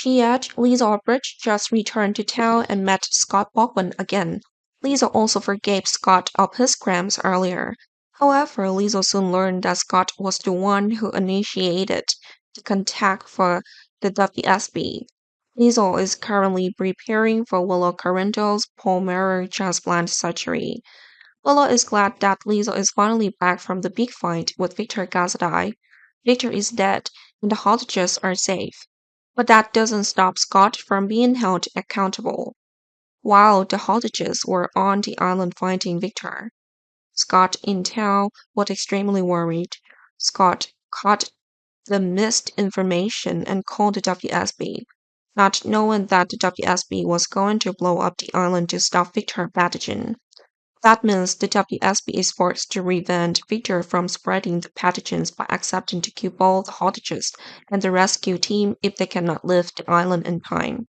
Yet, Liesl or Britt just returned to town and met Scott Baldwin again. Liesl also forgave Scott of his crimes earlier. However, Liesl soon learned that Scott was the one who initiated the contact for the WSB. Liesl is currently preparing for Willow Carrendo's pulmonary transplant surgery. Willow is glad that Liesl is finally back from the big fight with Victor Gazdai. Victor is dead, and the hostages are safe. But that doesn't stop Scott from being held accountable. While the hostages were on the island fighting Victor, Scott in town was extremely worried. Scott caught the missed information and called the WSB, not knowing that the WSB was going to blow up the island to stop Victor pathogen. That means the WSB is forced to prevent Victor from spreading the pathogens by accepting to kill both the hostages and the rescue team if they cannot leave the island in time.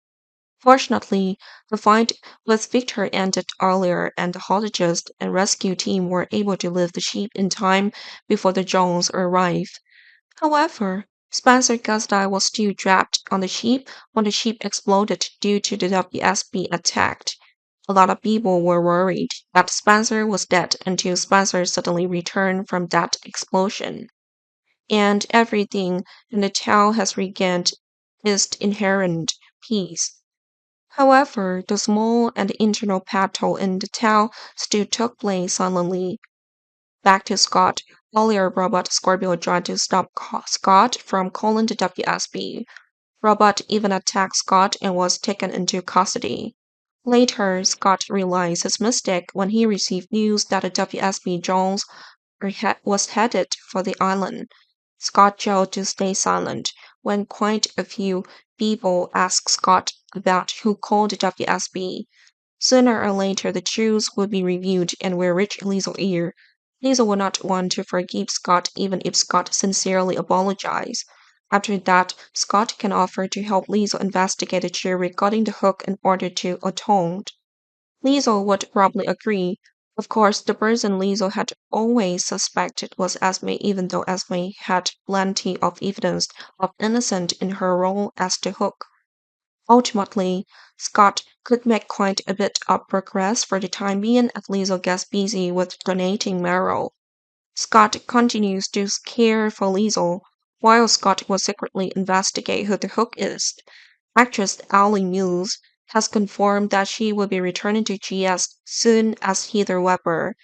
Fortunately, the fight with Victor ended earlier and the hostages and rescue team were able to leave the ship in time before the Jones arrived. However, Spencer Gusdie was still trapped on the ship when the ship exploded due to the WSB attack. A lot of people were worried that Spencer was dead until Spencer suddenly returned from that explosion. And everything in the town has regained its inherent peace. However, the small and internal battle in the town still took place silently. Back to Scott, earlier Robot Scorpio tried to stop Scott from calling the WSB. Robot even attacked Scott and was taken into custody. Later, Scott realized his mistake when he received news that the WSB Jones was headed for the island. Scott chose to stay silent when quite a few people asked Scott about who called the WSB. Sooner or later, the truth would be revealed and will reach Liesl ear. Liesl would not want to forgive Scott even if Scott sincerely apologized. After that, Scott can offer to help Liesl investigate the truth regarding the hook in order to atone. Liesl would probably agree. Of course, the person Liesl had always suspected was Esme, even though Esme had plenty of evidence of innocence in her role as the hook. Ultimately, Scott could make quite a bit of progress for the time being as Liesl gets busy with donating marrow. Scott continues to care for Liesl, while Scott will secretly investigate who the hook is. Actress Allie Mills has confirmed that she will be returning to GS soon as Heather Webber.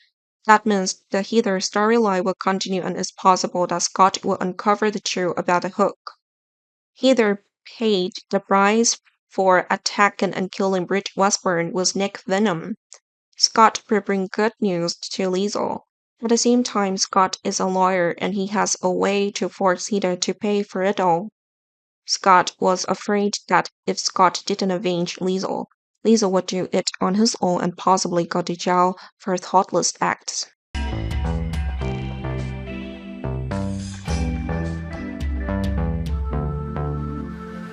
That means the Heather storyline will continue and it's possible that Scott will uncover the truth about the hook. Heather paid the price for attacking and killing Britt Westburn with Nick Venom. Scott will bring good news to Liesl. At the same time, Scott is a lawyer and he has a way to force Heather to pay for it all. Scott was afraid that if Scott didn't avenge Liesl, Liesl would do it on his own and possibly go to jail for thoughtless acts.